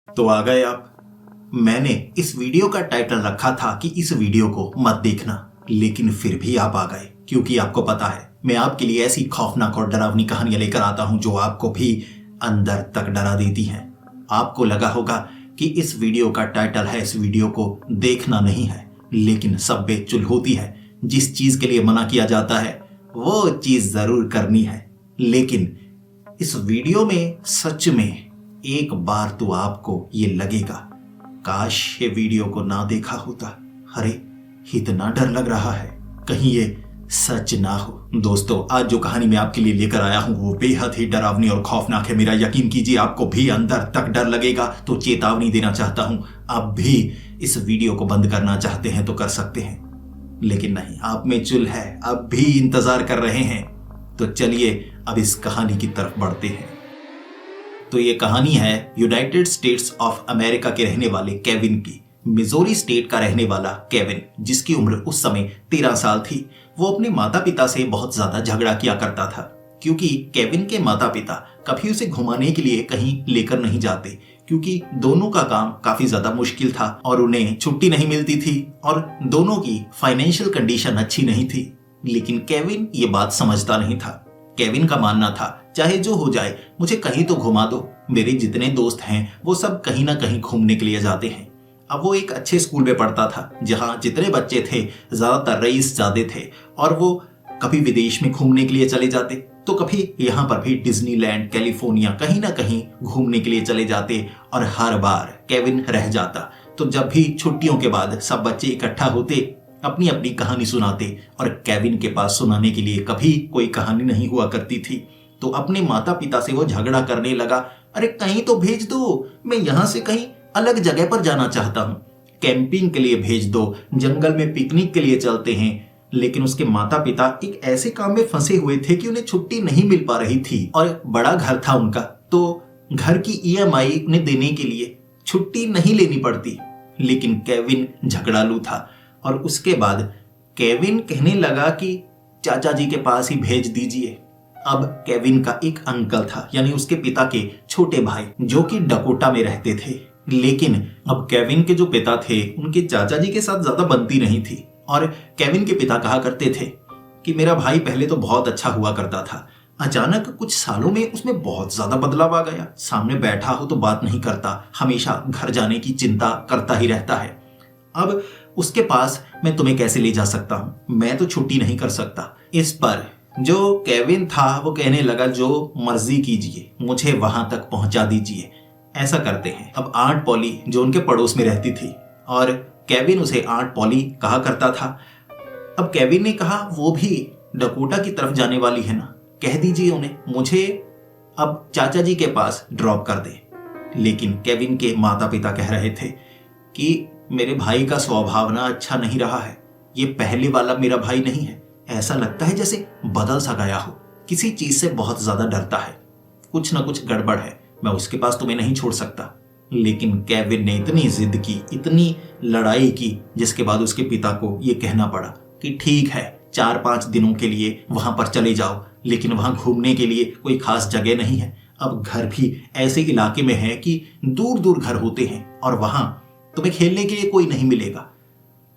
तो आ गए आप। मैंने इस वीडियो का टाइटल रखा था कि इस वीडियो को मत देखना, लेकिन फिर भी आप आ गए क्योंकि आपको पता है मैं आपके लिए ऐसी खौफनाक और डरावनी कहानियां लेकर आता हूं जो आपको भी अंदर तक डरा देती हैं। आपको लगा होगा कि इस वीडियो का टाइटल है इस वीडियो को देखना नहीं है, लेकिन सब बेचुल होती है। जिस चीज के लिए मना किया जाता है वो चीज जरूर करनी है। लेकिन इस वीडियो में सच में एक बार तो आपको ये लगेगा, काश ये वीडियो को ना देखा होता। अरे इतना डर लग रहा है, कहीं ये सच ना हो। दोस्तों, आज जो कहानी मैं आपके लिए लेकर आया हूं वो बेहद ही डरावनी और खौफनाक है। मेरा यकीन कीजिए आपको भी अंदर तक डर लगेगा। तो चेतावनी देना चाहता हूं, आप भी इस वीडियो को बंद करना चाहते हैं तो कर सकते हैं, लेकिन नहीं, आप में चुल है, अब भी इंतजार कर रहे हैं। तो चलिए अब इस कहानी की तरफ बढ़ते हैं। तो ये कहानी है यूनाइटेड स्टेट्स ऑफ अमेरिका के रहने वाले केविन की। मिजोरी स्टेट का रहने वाला केविन, जिसकी उम्र उस समय 13 साल थी, वो अपने माता पिता से बहुत ज्यादा झगड़ा किया करता था, क्योंकि केविन के माता पिता कभी उसे घुमाने के लिए कहीं लेकर नहीं जाते, क्योंकि दोनों का काम काफी ज्यादा मुश्किल था और उन्हें छुट्टी नहीं मिलती थी और दोनों की फाइनेंशियल कंडीशन अच्छी नहीं थी। लेकिन केविन ये बात समझता नहीं था। केविन का मानना था, चाहे जो हो जाए मुझे कहीं तो घुमा दो। मेरे जितने दोस्त हैं वो सब कहीं ना कहीं घूमने के लिए जाते हैं। अब वो एक अच्छे स्कूल में पढ़ता था जहां जितने बच्चे थे ज्यादातर रईस ज्यादा थे और वो कभी विदेश में घूमने के लिए चले जाते तो कभी यहाँ पर भी डिज्नीलैंड, कैलिफोर्निया कहीं ना कहीं घूमने के लिए चले जाते और हर बार केविन रह जाता। तो जब भी छुट्टियों के बाद सब बच्चे इकट्ठा होते, अपनी अपनी कहानी सुनाते और केविन के पास सुनाने के लिए कभी कोई कहानी नहीं हुआ करती थी। तो अपने माता पिता से वो झगड़ा करने लगा, अरे कहीं तो भेज दो, मैं यहाँ से कहीं अलग जगह पर जाना चाहता हूँ, कैंपिंग के लिए भेज दो, जंगल में पिकनिक के लिए चलते हैं। लेकिन उसके माता पिता एक ऐसे काम में फंसे हुए थे कि उन्हें छुट्टी नहीं मिल पा रही थी और बड़ा घर था उनका, तो घर की EMI उन्हें देने के लिए छुट्टी नहीं लेनी पड़ती। लेकिन केविन झगड़ालू था और उसके बाद केविन कहने लगा कि चाचा जी के पास ही भेज दीजिए। अब केविन का एक अंकल था, यानी उसके पिता के छोटे भाई, जो कि डकोटा में रहते थे। लेकिन अब केविन के जो पिता थे उनके चाचा जी के साथ ज्यादा बनती नहीं थी और केविन के पिता कहा करते थे कि मेरा भाई पहले तो बहुत अच्छा हुआ करता था, अचानक कुछ सालों में उसमें बहुत ज्यादा बदलाव आ गया। सामने बैठा हो तो बात नहीं करता, हमेशा घर जाने की चिंता करता ही रहता है। अब उसके पास मैं तुम्हें कैसे ले जा सकता हूं, मैं तो छुट्टी नहीं कर सकता। इस पर जो केविन था वो कहने लगा, जो मर्जी कीजिए, मुझे वहां तक पहुंचा दीजिए। ऐसा करते हैं। अब आंट पॉली जो उनके पड़ोस में रहती थी और केविन उसे आंट पॉली कहा करता था। अब केविन ने कहा वो भी डकोटा की तरफ जाने वाली है ना, कह दीजिए उन्हें मुझे अब चाचा जी के पास ड्रॉप कर दे। लेकिन केविन के माता पिता कह रहे थे कि मेरे भाई का स्वभाव ना अच्छा नहीं रहा है, ये पहले वाला मेरा भाई नहीं है, ऐसा लगता है जैसे बदल सा गया हो, किसी चीज से बहुत ज्यादा डरता है, कुछ ना कुछ गड़बड़ है, मैं उसके पास तुम्हें नहीं छोड़ सकता। लेकिन केविन ने इतनी जिद की, इतनी लड़ाई की, जिसके बाद उसके पिता को यह कहना पड़ा कि ठीक है 4-5 दिनों के लिए वहां पर चले जाओ, लेकिन वहां घूमने के लिए कोई खास जगह नहीं है। अब घर भी ऐसे इलाके में है कि दूर दूर घर होते हैं और वहां तुम्हें खेलने के लिए कोई नहीं मिलेगा।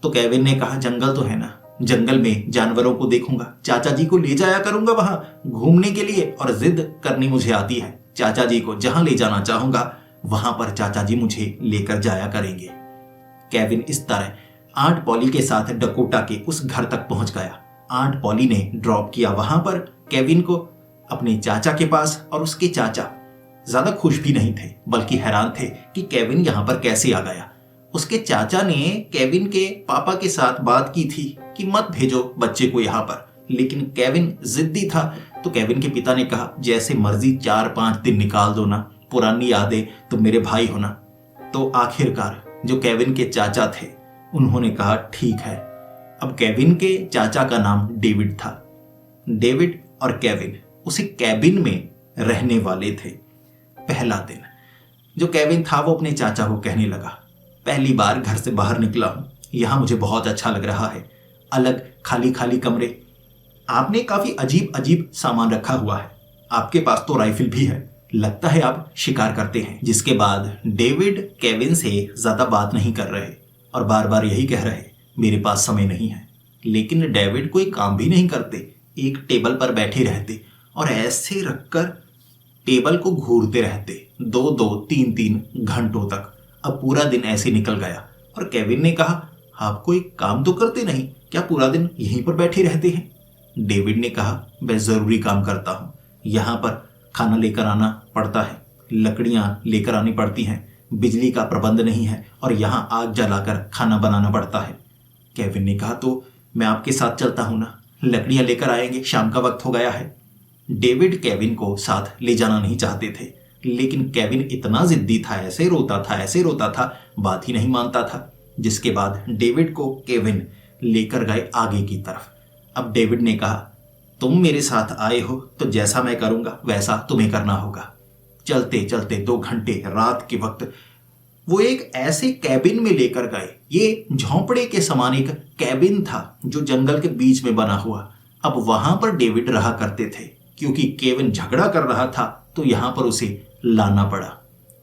तो केविन ने कहा जंगल तो है ना, जंगल में जानवरों को देखूंगा, चाचा जी को ले जाया करूंगा वहां घूमने के लिए, और जिद करनी मुझे आती है। चाचा जी को जहां ले जाना चाहूंगा वहां पर चाचा जी मुझे लेकर जाया करेंगे। केविन इस तरह आंट पॉली के साथ डकोटा के उस घर तक पहुंच गया। आंट पॉली ने ड्रॉप किया वहां पर केविन को अपने चाचा के पास, और उसके चाचा ज्यादा खुश भी नहीं थे, बल्कि हैरान थे कि केविन यहां पर कैसे आ गया। उसके चाचा ने केविन के पापा के साथ बात की थी कि मत भेजो बच्चे को यहाँ पर, लेकिन केविन जिद्दी था। तो केविन के पिता ने कहा जैसे मर्जी 4-5 दिन निकाल दो ना, पुरानी यादें, तुम मेरे भाई हो ना। तो आखिरकार जो केविन के चाचा थे उन्होंने कहा ठीक है। अब केविन के चाचा का नाम डेविड था। डेविड और केविन उसी कैबिन में रहने वाले थे। पहला दिन जो केविन था वो अपने चाचा को कहने लगा, पहली बार घर से बाहर निकला हूं, यहां मुझे बहुत अच्छा लग रहा है, अलग खाली खाली कमरे, आपने काफी अजीब अजीब सामान रखा हुआ है, आपके पास तो राइफल भी है, लगता है आप शिकार करते हैं। जिसके बाद डेविड केविन से ज्यादा बात नहीं कर रहे और बार बार यही कह रहे मेरे पास समय नहीं है। लेकिन डेविड कोई काम भी नहीं करते, एक टेबल पर बैठे रहते और ऐसे रखकर टेबल को घूरते रहते 2-2 3-3 घंटों तक। अब पूरा दिन ऐसे निकल गया और केविन ने कहा आप कोई काम तो करते नहीं, क्या पूरा दिन यहीं पर बैठे रहते हैं? डेविड ने कहा मैं जरूरी काम करता हूँ, यहाँ पर खाना लेकर आना पड़ता है, लकड़ियाँ लेकर आनी पड़ती हैं, बिजली का प्रबंध नहीं है और यहाँ आग जलाकर खाना बनाना पड़ता है। केविन ने कहा तो मैं आपके साथ चलता हूँ ना, लकड़ियाँ लेकर आएंगे, शाम का वक्त हो गया है। डेविड केविन को साथ ले जाना नहीं चाहते थे, लेकिन केविन इतना जिद्दी था, ऐसे रोता था, बात ही नहीं मानता था। जिसके बाद डेविड को केविन लेकर गए आगे की तरफ। अब डेविड ने कहा तुम मेरे साथ आए हो तो जैसा मैं करूंगा वैसा तुम्हें करना होगा। चलते चलते 2 घंटे रात के वक्त वो एक ऐसे कैबिन में लेकर गए। ये झोंपड़े के समान एक कैबिन था जो जंगल के बीच में बना हुआ। अब वहां पर डेविड रहा करते थे, क्योंकि केविन झगड़ा कर रहा था तो यहां पर उसे लाना पड़ा।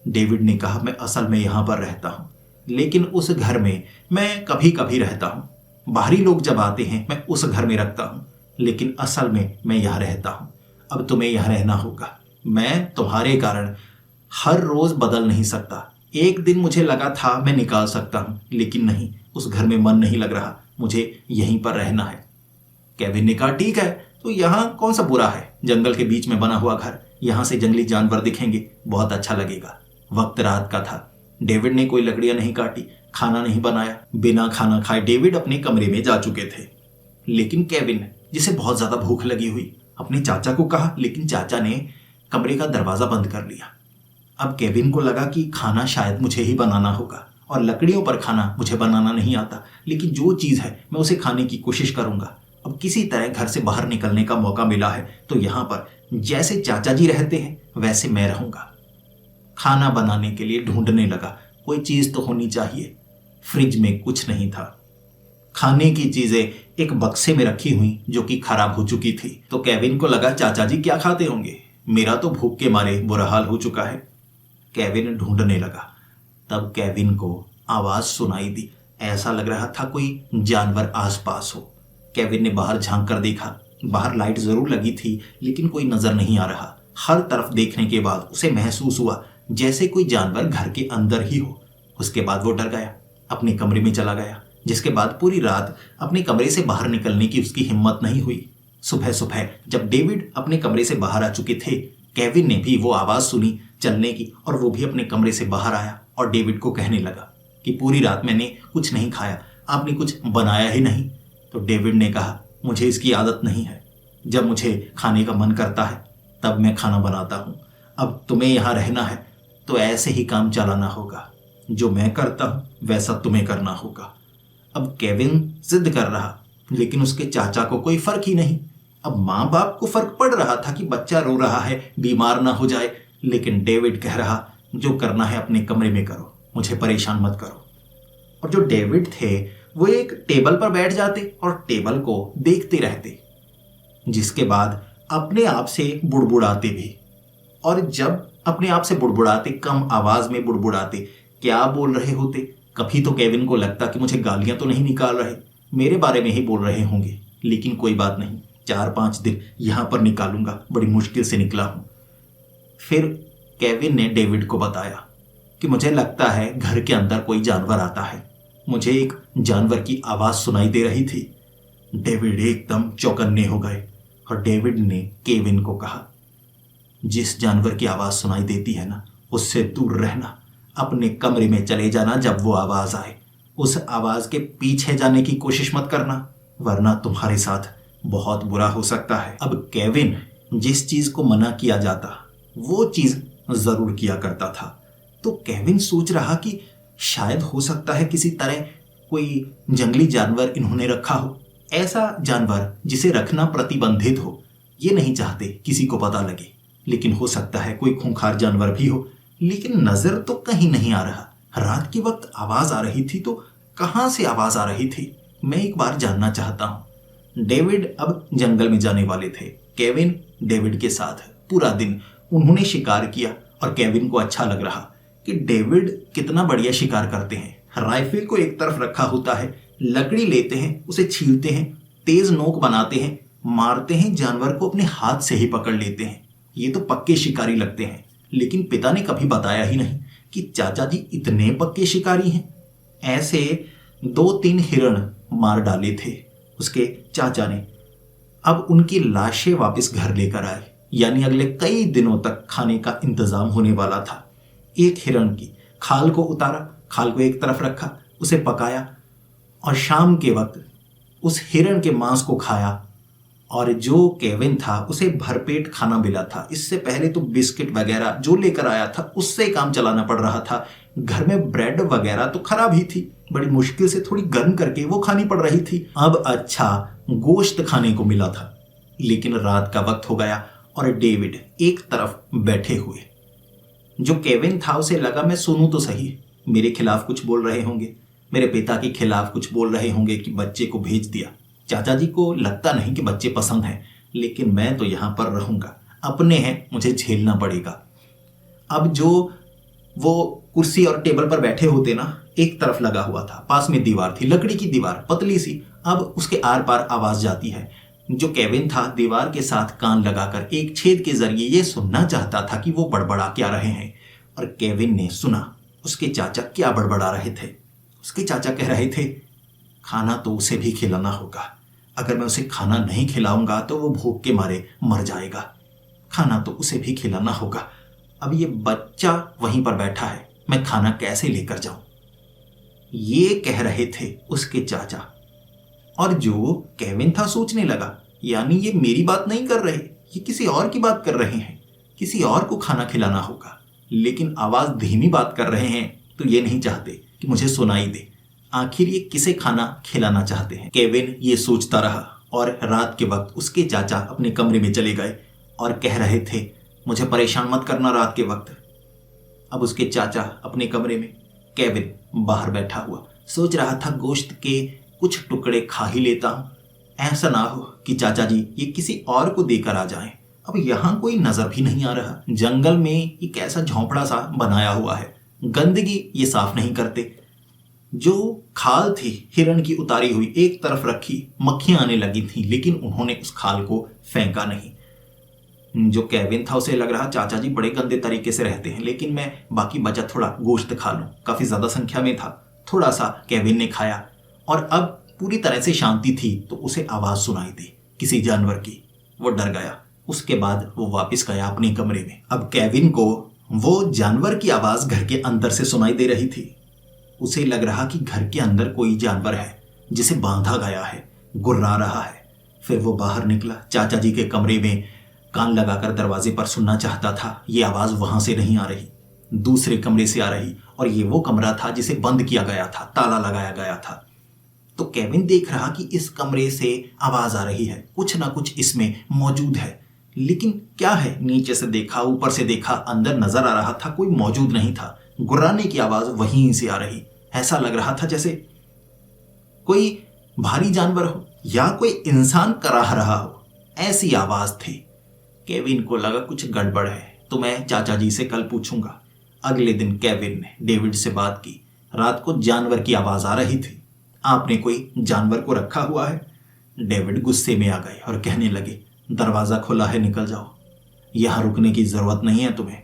डेविड ने कहा मैं असल में यहां पर रहता हूं, लेकिन उस घर में मैं कभी कभी रहता हूं। बाहरी लोग जब आते हैं मैं उस घर में रखता हूं, लेकिन असल में मैं यहां रहता हूं। अब तुम्हें यहां रहना होगा। मैं तुम्हारे कारण हर रोज बदल नहीं सकता। एक दिन मुझे लगा था मैं निकाल सकता हूं, लेकिन नहीं, उस घर में मन नहीं लग रहा, मुझे यहीं पर रहना है। केविन ने कहा ठीक है, तो यहाँ कौन सा बुरा है, जंगल के बीच में बना हुआ घर, यहाँ से जंगली जानवर दिखेंगे, बहुत अच्छा लगेगा। वक्त रात का था। डेविड ने कोई लकड़ियां नहीं काटी, खाना नहीं बनाया। बिना खाना खाए डेविड अपने कमरे में जा चुके थे। लेकिन केविन, जिसे बहुत ज्यादा भूख लगी हुई, अपने चाचा को कहा, लेकिन चाचा ने कमरे का दरवाजा बंद कर लिया। अब केविन को लगा कि खाना शायद मुझे ही बनाना होगा और लकड़ियों पर खाना मुझे बनाना नहीं आता, लेकिन जो चीज है मैं उसे खाने की कोशिश करूंगा। अब किसी तरह घर से बाहर निकलने का मौका मिला है तो यहाँ पर जैसे चाचा जी रहते हैं वैसे मैं रहूंगा। खाना बनाने के लिए ढूंढने लगा, कोई चीज तो होनी चाहिए। फ्रिज में कुछ नहीं था। खाने की चीजें एक बक्से में रखी हुई जो कि खराब हो चुकी थी। तो केविन को लगा चाचा जी क्या खाते होंगे, मेरा तो भूख के मारे बुरा हाल हो चुका है। केविन ढूंढने लगा। तब केविन को आवाज सुनाई दी, ऐसा लग रहा था कोई जानवर आसपास हो। केविन ने बाहर झांक कर देखा। बाहर लाइट जरूर लगी थी, लेकिन कोई नजर नहीं आ रहा। हर तरफ देखने के बाद उसे महसूस हुआ जैसे कोई जानवर घर के अंदर ही हो। उसके बाद वो डर गया, अपने कमरे में चला गया। जिसके बाद पूरी रात अपने कमरे से बाहर निकलने की उसकी हिम्मत नहीं हुई। सुबह सुबह जब डेविड अपने कमरे से बाहर आ चुके थे, केविन ने भी वो आवाज सुनी चलने की और वो भी अपने कमरे से बाहर आया और डेविड को कहने लगा कि पूरी रात मैंने कुछ नहीं खाया, आपने कुछ बनाया ही नहीं। तो डेविड ने कहा मुझे इसकी आदत नहीं है, जब मुझे खाने का मन करता है तब मैं खाना बनाता हूँ। अब तुम्हें यहाँ रहना है तो ऐसे ही काम चलाना होगा, जो मैं करता हूँ वैसा तुम्हें करना होगा। अब केविन जिद कर रहा, लेकिन उसके चाचा को कोई फर्क ही नहीं। अब माँ बाप को फर्क पड़ रहा था कि बच्चा रो रहा है, बीमार ना हो जाए, लेकिन डेविड कह रहा जो करना है अपने कमरे में करो, मुझे परेशान मत करो। और जो डेविड थे वो एक टेबल पर बैठ जाते और टेबल को देखते रहते, जिसके बाद अपने आप से बुड़बुड़ाते भी। और जब अपने आप से बुड़बुड़ाते, कम आवाज में बुड़बुड़ाते, क्या बोल रहे होते? कभी तो केविन को लगता कि मुझे गालियां तो नहीं निकाल रहे, मेरे बारे में ही बोल रहे होंगे, लेकिन कोई बात नहीं, 4-5 दिन यहां पर निकालूंगा, बड़ी मुश्किल से निकला हूं। फिर केविन ने डेविड को बताया कि मुझे लगता है घर के अंदर कोई जानवर आता है, मुझे एक जानवर की आवाज सुनाई दे रही थी। डेविड एकदम चौकन्ने हो गए और डेविड ने केविन को कहा जिस जानवर की आवाज सुनाई देती है ना, उससे दूर रहना, अपने कमरे में चले जाना जब वो आवाज आए। उस आवाज के पीछे जाने की कोशिश मत करना, वरना तुम्हारे साथ बहुत बुरा हो सकता है। अब केविन जिस चीज को मना किया जाता वो चीज जरूर किया करता था। तो केविन सोच रहा कि शायद हो सकता है किसी तरह कोई जंगली जानवर इन्होंने रखा हो, ऐसा जानवर जिसे रखना प्रतिबंधित हो। ये नहीं चाहते किसी को पता लगे, लेकिन हो सकता है कोई खूंखार जानवर भी हो। लेकिन नजर तो कहीं नहीं आ रहा। रात के वक्त आवाज आ रही थी, तो कहां से आवाज आ रही थी, मैं एक बार जानना चाहता हूं। डेविड अब जंगल में जाने वाले थे। केविन डेविड के साथ पूरा दिन उन्होंने शिकार किया और केविन को अच्छा लग रहा कि डेविड कितना बढ़िया शिकार करते हैं। राइफल को एक तरफ रखा होता है, लकड़ी लेते हैं, उसे छीलते हैं, तेज नोक बनाते हैं, मारते हैं, जानवर को अपने हाथ से ही पकड़ लेते हैं। ये तो पक्के शिकारी लगते हैं। लेकिन पिता ने कभी बताया ही नहीं कि चाचा जी इतने पक्के शिकारी हैं। ऐसे 2-3 हिरण मार डाले थे उसके चाचा ने। अब उनकी लाशें वापस घर लेकर आए, यानी अगले कई दिनों तक खाने का इंतजाम होने वाला था। एक हिरण की खाल को उतारा, खाल को एक तरफ रखा, उसे पकाया और शाम के वक्त उस हिरण के मांस को खाया। और जो केविन था उसे भरपेट खाना मिला था। इससे पहले तो बिस्किट वगैरह जो लेकर आया था उससे काम चलाना पड़ रहा था। घर में ब्रेड वगैरह तो खराब ही थी, बड़ी मुश्किल से थोड़ी गर्म करके वो खानी पड़ रही थी। अब अच्छा गोश्त खाने को मिला था। लेकिन रात का वक्त हो गया और डेविड एक तरफ बैठे हुए। जो केविन था उसे लगा मैं सुनूं तो सही, मेरे खिलाफ कुछ बोल रहे होंगे, मेरे पिता के खिलाफ कुछ बोल रहे होंगे कि बच्चे को भेज दिया। चाचा जी को लगता नहीं कि बच्चे पसंद हैं, लेकिन मैं तो यहां पर रहूंगा, अपने हैं, मुझे झेलना पड़ेगा। अब जो वो कुर्सी और टेबल पर बैठे होते ना, एक तरफ लगा हुआ था, पास में दीवार थी, लकड़ी की दीवार पतली सी। अब उसके आर पार आवाज जाती है। जो केविन था दीवार के साथ कान लगाकर एक छेद के जरिए ये सुनना चाहता था कि वो बड़बड़ा क्या रहे हैं। और केविन ने सुना उसके चाचा क्या बड़बड़ा रहे थे। उसके चाचा कह रहे थे खाना तो उसे भी खिलाना होगा, अगर मैं उसे खाना नहीं खिलाऊंगा तो वो भूख के मारे मर जाएगा, खाना तो उसे भी खिलाना होगा। अब ये बच्चा वहीं पर बैठा है, मैं खाना कैसे लेकर जाऊं, ये कह रहे थे उसके चाचा। और जो केविन था सोचने लगा, यानी ये मेरी बात नहीं कर रहे, ये किसी और की बात कर रहे हैं, किसी और को खाना खिलाना होगा। लेकिन आवाज धीमी बात कर रहे हैं तो ये नहीं चाहते कि मुझे सुनाई दे, आखिर ये किसे खाना खिलाना चाहते हैं। केविन ये सोचता रहा और रात के वक्त उसके चाचा अपने कमरे में चले गए और कह रहे थे मुझे परेशान मत करना रात के वक्त। अब उसके चाचा अपने कमरे में, केविन बाहर बैठा हुआ सोच रहा था गोश्त के कुछ टुकड़े खा ही लेता हूं, ऐसा ना हो कि चाचा जी ये किसी और को देकर आ जाएं। अब यहां कोई नजर भी नहीं आ रहा, जंगल में ये कैसा झोंपड़ा सा बनाया हुआ है, गंदगी ये साफ नहीं करते। जो खाल थी हिरण की उतारी हुई एक तरफ रखी, मक्खियां आने लगी थी, लेकिन उन्होंने उस खाल को फेंका नहीं। जो केविन था उसे लग रहा चाचा जी बड़े गंदे तरीके से रहते हैं, लेकिन मैं बाकी बचा थोड़ा गोश्त खा लूं। काफी ज्यादा संख्या में था, थोड़ा सा केविन ने खाया और अब पूरी तरह से शांति थी। तो उसे आवाज सुनाई दी किसी जानवर की, वो डर गया। उसके बाद वो वापस गया अपने कमरे में। अब केविन को वो जानवर की आवाज घर के अंदर से सुनाई दे रही थी। उसे लग रहा कि घर के अंदर कोई जानवर है जिसे बांधा गया है, गुर्रा रहा है। फिर वो बाहर निकला, चाचा जी के कमरे में कान लगाकर दरवाजे पर सुनना चाहता था। ये आवाज वहां से नहीं आ रही, दूसरे कमरे से आ रही, और ये वो कमरा था जिसे बंद किया गया था, ताला लगाया गया था। तो केविन देख रहा कि इस कमरे से आवाज आ रही है, कुछ ना कुछ इसमें मौजूद है। लेकिन क्या है, नीचे से देखा, ऊपर से देखा, अंदर नजर आ रहा था कोई मौजूद नहीं था। गुर्राने की आवाज वहीं से आ रही, ऐसा लग रहा था जैसे कोई भारी जानवर हो या कोई इंसान कराह रहा हो, ऐसी आवाज थी। केविन को लगा कुछ गड़बड़ है, तो मैं चाचा जी से कल पूछूंगा। अगले दिन केविन ने डेविड से बात की। रात को जानवर की आवाज आ रही थी, आपने कोई जानवर को रखा हुआ है? डेविड गुस्से में आ गए और कहने लगे दरवाजा खुला है, निकल जाओ, यहां रुकने की जरूरत नहीं है तुम्हें।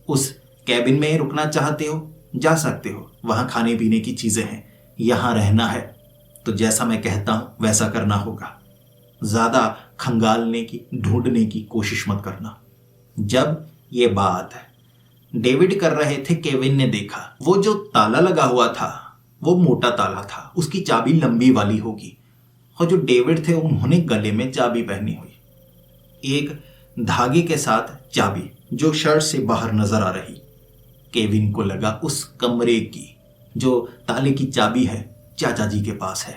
उस कैबिन में रुकना चाहते हो जा सकते हो, वहां खाने पीने की चीजें हैं। यहां रहना है तो जैसा मैं कहता हूं वैसा करना होगा, ज्यादा खंगालने की ढूंढने की कोशिश मत करना। जब ये बात डेविड कर रहे थे, केविन ने देखा वो जो ताला लगा हुआ था वो मोटा ताला था, उसकी चाबी लंबी वाली होगी। और जो डेविड थे उन्होंने गले में चाबी पहनी हुई, एक धागे के साथ चाबी जो शर्ट से बाहर नजर आ रही। केविन को लगा उस कमरे की जो ताले की चाबी है चाचा जी के पास है,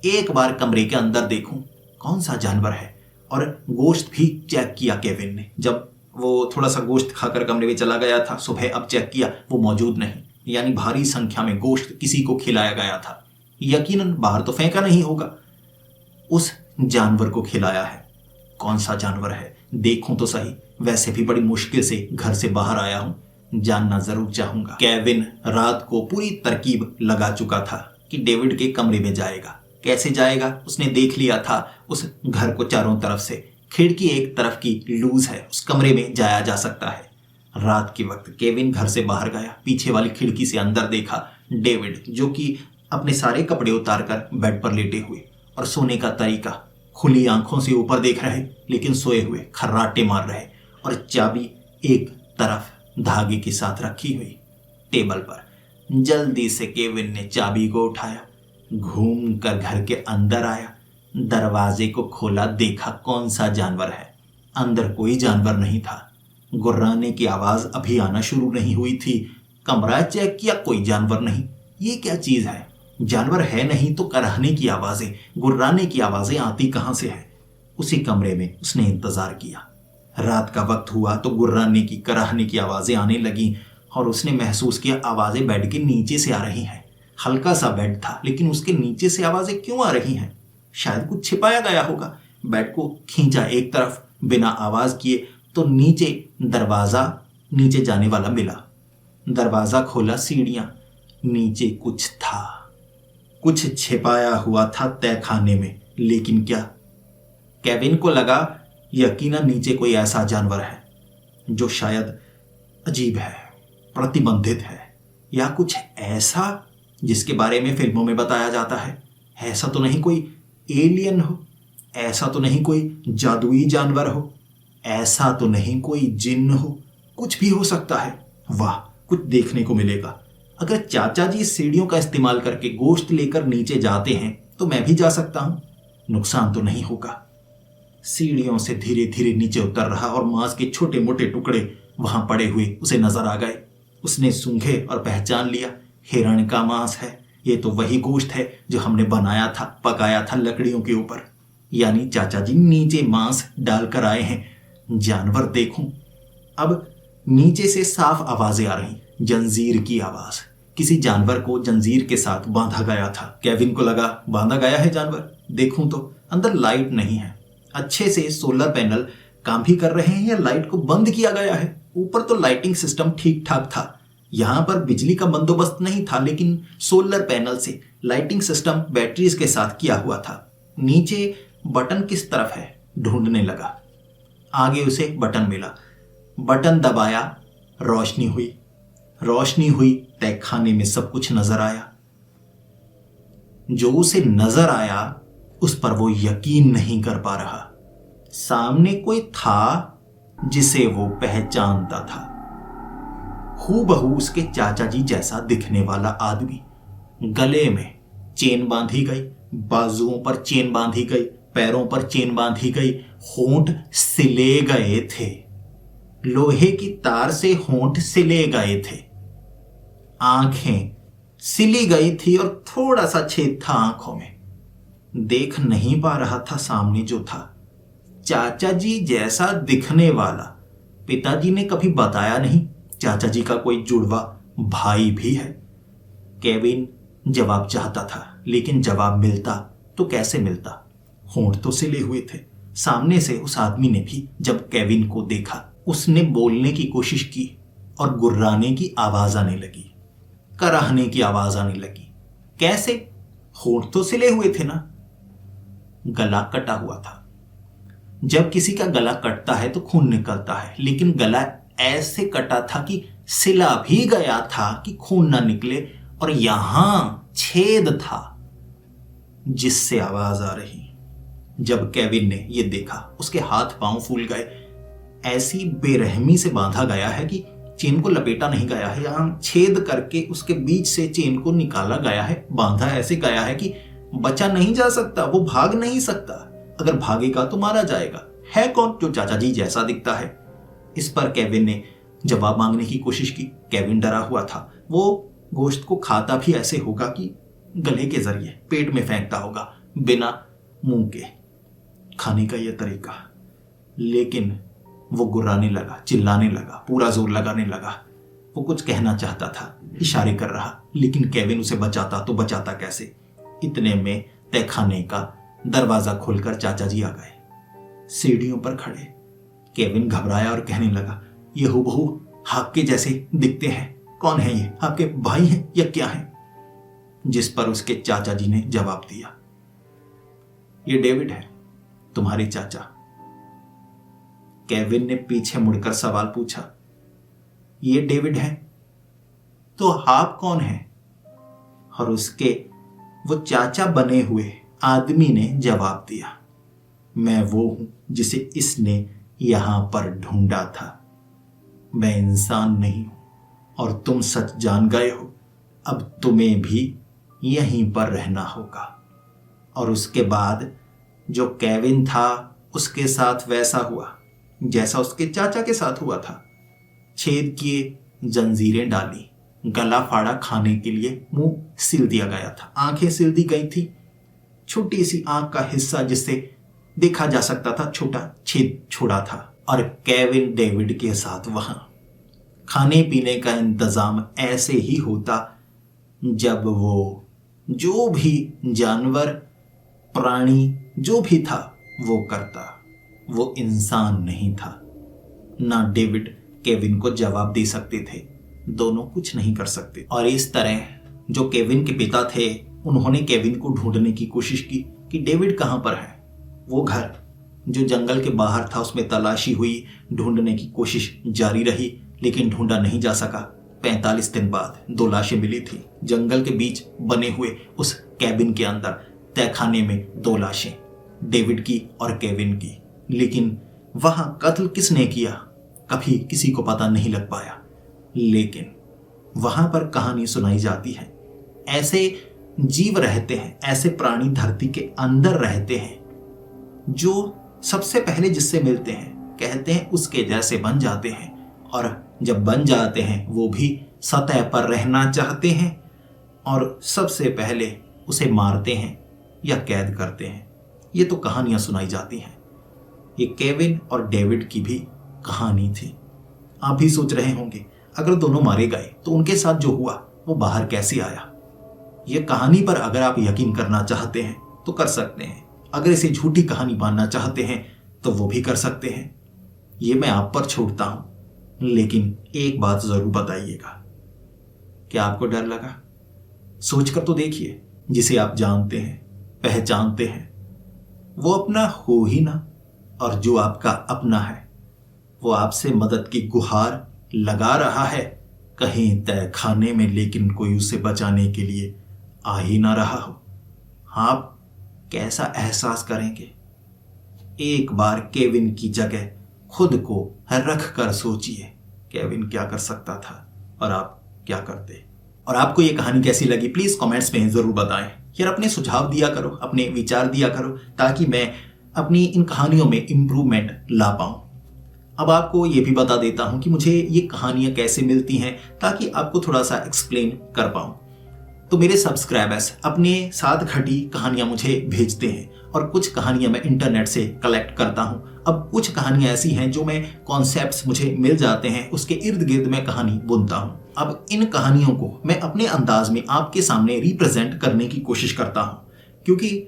एक बार कमरे के अंदर देखूं कौन सा जानवर है। और गोश्त भी चेक किया केविन ने, जब वो थोड़ा सा गोश्त खाकर कमरे में चला गया था सुबह, अब चेक किया वो मौजूद नहीं, यानी भारी संख्या में गोश्त किसी को खिलाया गया था। यकीनन बाहर तो फेंका नहीं होगा, उस जानवर को खिलाया है। कौन सा जानवर है देखूं तो सही। वैसे भी बड़ी मुश्किल से घर से बाहर आया हूं, जानना जरूर चाहूंगा। केविन रात को पूरी तरकीब लगा चुका था कि डेविड के कमरे में जाएगा। कैसे जाएगा उसने देख लिया था। उस घर को चारों तरफ से खिड़की एक तरफ की लूज है, उस कमरे में जाया जा सकता है। रात के वक्त केविन घर से बाहर गया, पीछे वाली खिड़की से अंदर देखा डेविड, जो कि अपने सारे कपड़े उतारकर बेड पर लेटे हुए और सोने का तरीका खुली आंखों से ऊपर देख रहे, लेकिन सोए हुए खर्राटे मार रहे, और चाबी एक तरफ धागे के साथ रखी हुई टेबल पर। जल्दी से केविन ने चाबी को उठाया, घूम कर घर के अंदर आया, दरवाजे को खोला, देखा कौन सा जानवर है। अंदर कोई जानवर नहीं था। गुर्राने की आवाज अभी आना शुरू नहीं हुई थी। कमरा चेक किया, कोई जानवर नहीं। ये क्या चीज है? जानवर है नहीं तो कराहने की आवाजें, गुर्राने की आवाजें आती कहां से है? उसी कमरे में उसने इंतजार किया। रात का वक्त हुआ तो गुर्राने की, कराहने की आवाजें आने लगी और उसने महसूस किया आवाजें बेड के नीचे से आ रही हैं। हल्का सा बेड था, लेकिन उसके नीचे से आवाजें क्यों आ रही हैं? शायद कुछ छिपाया गया होगा। बेड को खींचा एक तरफ बिना आवाज किए तो नीचे दरवाजा, नीचे जाने वाला मिला। दरवाजा खोला, सीढ़ियां, नीचे कुछ था, कुछ छिपाया हुआ था तहखाने में। लेकिन क्या? केविन को लगा यकीनन नीचे कोई ऐसा जानवर है जो शायद अजीब है, प्रतिबंधित है, या कुछ ऐसा जिसके बारे में फिल्मों में बताया जाता है। ऐसा तो नहीं कोई एलियन हो, ऐसा तो नहीं कोई जादुई जानवर हो, ऐसा तो नहीं कोई जिन्न हो, कुछ भी हो सकता है। वाह, कुछ देखने को मिलेगा। अगर चाचा जी सीढ़ियों का इस्तेमाल करके गोश्त लेकर नीचे जाते हैं तो मैं भी जा सकता हूं, नुकसान तो नहीं होगा। सीढ़ियों से धीरे धीरे नीचे उतर रहा और मांस के छोटे मोटे टुकड़े वहां पड़े हुए उसे नजर आ गए। उसने सूंघे और पहचान लिया, हिरण का मांस है। ये तो वही गोश्त है जो हमने बनाया था, पकाया था लकड़ियों के ऊपर। यानी चाचा जी नीचे मांस डालकर आए हैं। जानवर देखूं। अब नीचे से साफ आवाजें आ रही, जंजीर की आवाज। किसी जानवर को जंजीर के साथ बांधा गया था। केविन को लगा बांधा गया है जानवर। देखूं तो अंदर लाइट नहीं है। अच्छे से सोलर पैनल काम भी कर रहे हैं या लाइट को बंद किया गया है? ऊपर तो लाइटिंग सिस्टम ठीक ठाक था। यहां पर बिजली का बंदोबस्त नहीं था, लेकिन सोलर पैनल से लाइटिंग सिस्टम बैटरीज के साथ किया हुआ था। नीचे बटन किस तरफ है? ढूंढने लगा। आगे उसे बटन मिला, बटन दबाया, रोशनी हुई। रोशनी हुई, तहखाने में सब कुछ नजर आया। जो उसे नजर आया उस पर वो यकीन नहीं कर पा रहा। सामने कोई था जिसे वो पहचानता था। हूबहू उसके चाचा जी जैसा दिखने वाला आदमी। गले में चेन बांधी गई, बाजुओं पर चेन बांधी गई, पैरों पर चेन बांधी गई, होंठ सिले गए थे। लोहे की तार से होंठ सिले गए थे। आंखें सिली गई थी और थोड़ा सा छेद था आंखों में। देख नहीं पा रहा था सामने जो था। चाचा जी जैसा दिखने वाला। पिताजी ने कभी बताया नहीं चाचा जी का कोई जुड़वा भाई भी है। केविन जवाब चाहता था, लेकिन जवाब मिलता तो कैसे मिलता? होंठ तो सिले हुए थे। सामने से उस आदमी ने भी जब केविन को देखा, उसने बोलने की कोशिश की और गुर्राने की आवाज आने लगी, कराहने की आवाज आने लगी। कैसे? होंठ तो सिले हुए थे ना। गला कटा हुआ था। जब किसी का गला कटता है तो खून निकलता है, लेकिन गला ऐसे कटा था कि सिला भी गया था कि खून ना निकले, और यहां छेद था जिससे आवाज आ रही। जब केविन ने यह देखा, उसके हाथ पांव फूल गए। ऐसी बेरहमी से बांधा गया है कि चेन को लपेटा नहीं गया है, यहां छेद करके उसके बीच से चेन को निकाला गया है। बांधा ऐसे गया है कि बचा नहीं जा सकता, वो भाग नहीं सकता। अगर भागेगा तो मारा जाएगा। है कौन जो चाचा जी जैसा दिखता है? इस पर केविन ने जवाब मांगने की कोशिश की। केविन डरा हुआ था। वो गोश्त को खाता भी ऐसे होगा कि गले के जरिए पेट में फेंकता होगा, बिना मुंह के खाने का यह तरीका। लेकिन वो गुर्राने लगा, चिल्लाने लगा, पूरा जोर लगाने लगा। वो कुछ कहना चाहता था, इशारे कर रहा, लेकिन केविन उसे बचाता तो बचाता कैसे? इतने में तहखाने का दरवाजा खोलकर चाचा जी आ गए। सीढ़ियों पर खड़े केविन घबराया और कहने लगा, ये हूबहू आपके जैसे दिखते हैं। कौन है ये? आपके भाई हैं या क्या हैं? जिस पर उसके चाचा जी ने जवाब दिया, ये डेविड है, तुम्हारे चाचा। केविन ने पीछे मुड़कर सवाल पूछा, ये डेविड है तो आप कौन हैं? और उसके वो चाचा बने हुए आदमी ने जवाब दिया, मैं वो हूं जिसे इसने यहां पर ढूंढा था। मैं इंसान नहीं हूं और तुम सच जान गए हो। अब तुम्हें भी यहीं पर रहना होगा। और उसके बाद जो केविन था उसके साथ वैसा हुआ जैसा उसके चाचा के साथ हुआ था। छेद किए, जंजीरें डाली, गला फाड़ा, खाने के लिए मुंह सिल दिया गया था, आंखें सिल दी गई थी। छोटी सी आंख का हिस्सा जिससे देखा जा सकता था छोटा छेद छोड़ा था। और केविन डेविड के साथ वहां खाने पीने का इंतजाम ऐसे ही होता जब वो जो भी जानवर, प्राणी जो भी था वो करता। वो इंसान नहीं था। ना डेविड केविन को जवाब दे सकते थे, दोनों कुछ नहीं कर सकते। और इस तरह जो केविन के पिता थे उन्होंने केविन को ढूंढने की कोशिश की कि डेविड कहां पर है। वो घर जो जंगल के बाहर था उसमें तलाशी हुई, ढूंढने की कोशिश जारी रही, लेकिन ढूंढा नहीं जा सका। 45 दिन बाद 2 लाशें मिली थी जंगल के बीच बने हुए उस कैबिन के अंदर। तहखाने में 2 लाशें, डेविड की और केविन की। लेकिन वहां कत्ल किसने किया कभी किसी को पता नहीं लग पाया। लेकिन वहां पर कहानी सुनाई जाती है। ऐसे जीव रहते हैं, ऐसे प्राणी धरती के अंदर रहते हैं जो सबसे पहले जिससे मिलते हैं कहते हैं उसके जैसे बन जाते हैं। और जब बन जाते हैं वो भी सतह पर रहना चाहते हैं और सबसे पहले उसे मारते हैं या कैद करते हैं। ये तो कहानियां सुनाई जाती हैं। ये केविन और डेविड की भी कहानी थी। आप भी सोच रहे होंगे अगर दोनों मारे गए तो उनके साथ जो हुआ वो बाहर कैसे आया। ये कहानी पर अगर आप यकीन करना चाहते हैं तो कर सकते हैं, अगर इसे झूठी कहानी मानना चाहते हैं तो वो भी कर सकते हैं। ये मैं आप पर छोड़ता हूं। लेकिन एक बात जरूर बताइएगा, क्या आपको डर लगा? सोचकर तो देखिए, जिसे आप जानते हैं, पहचानते हैं, वो अपना हो ही ना, और जो आपका अपना है वो आपसे मदद की गुहार लगा रहा है कहीं तय खाने में, लेकिन कोई उसे बचाने के लिए आ ही ना रहा हो। आप कैसा एहसास करेंगे? एक बार केविन की जगह खुद को रख कर सोचिए, केविन क्या कर सकता था और आप क्या करते। और आपको ये कहानी कैसी लगी प्लीज कमेंट्स में जरूर बताएं। यार अपने सुझाव दिया करो, अपने विचार दिया करो, ताकि मैं अपनी इन कहानियों में इंप्रूवमेंट ला पाऊं। अब आपको ये भी बता देता हूं कि मुझे ये कहानियां कैसे मिलती हैं, ताकि आपको थोड़ा सा एक्सप्लेन कर पाऊं। तो मेरे सब्सक्राइबर्स अपने साथ घटी कहानियां मुझे भेजते हैं और कुछ कहानियां मैं इंटरनेट से कलेक्ट करता हूं। अब कुछ कहानियां ऐसी हैं जो मैं कॉन्सेप्ट्स मुझे मिल जाते हैं, उसके इर्द गिर्द मैं कहानी बुनता हूं। अब इन कहानियों को मैं अपने अंदाज में आपके सामने रिप्रेजेंट करने की कोशिश करता हूं, क्योंकि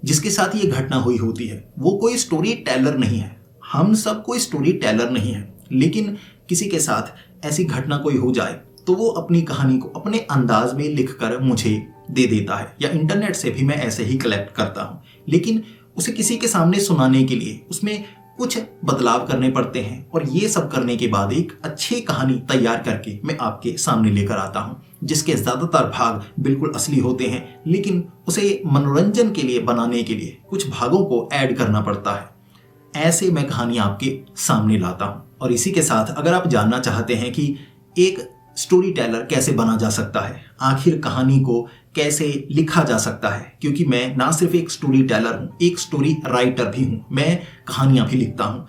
जिसके साथ ये घटना हुई होती है वो कोई स्टोरी टेलर नहीं है। हम सब कोई स्टोरी टेलर नहीं है, लेकिन किसी के साथ ऐसी घटना कोई हो जाए तो वो अपनी कहानी को अपने अंदाज में लिखकर मुझे दे देता है, या इंटरनेट से भी मैं ऐसे ही कलेक्ट करता हूं। लेकिन उसे किसी के सामने सुनाने के लिए उसमें कुछ बदलाव करने पड़ते हैं, और ये सब करने के बाद एक अच्छी कहानी तैयार करके मैं आपके सामने लेकर आता हूं, जिसके ज्यादातर भाग बिल्कुल असली होते हैं, लेकिन उसे मनोरंजन के लिए बनाने के लिए कुछ भागों को ऐड करना पड़ता है। ऐसे मैं कहानी आपके सामने लाता हूं। और इसी के साथ अगर आप जानना चाहते हैं कि एक स्टोरी टेलर कैसे बना जा सकता है, आखिर कहानी को कैसे लिखा जा सकता है, क्योंकि मैं ना सिर्फ एक स्टोरी टेलर हूं, एक स्टोरी राइटर भी हूं, मैं कहानियां भी लिखता हूं।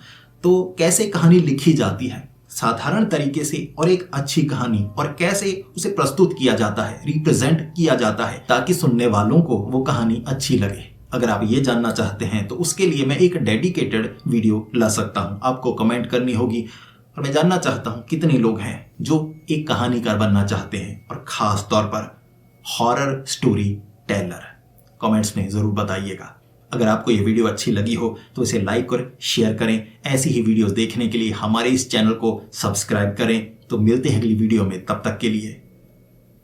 तो कैसे कहानी लिखी जाती है साधारण तरीके से, और एक अच्छी कहानी, और कैसे उसे प्रस्तुत किया जाता है, रिप्रेजेंट किया जाता है, ताकि सुनने वालों को वो कहानी अच्छी लगे। अगर आप ये जानना चाहते हैं तो उसके लिए मैं एक डेडिकेटेड वीडियो ला सकता हूं। आपको कमेंट करनी होगी, और मैं जानना चाहता हूं कितने लोग हैं जो एक कहानीकार बनना चाहते हैं, और खास तौर पर हॉरर स्टोरी टेलर। कमेंट्स में जरूर बताइएगा। अगर आपको ये वीडियो अच्छी लगी हो तो इसे लाइक और शेयर करें। ऐसी ही वीडियोस देखने के लिए हमारे इस चैनल को सब्सक्राइब करें। तो मिलते हैं अगली वीडियो में, तब तक के लिए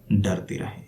डरते रहें।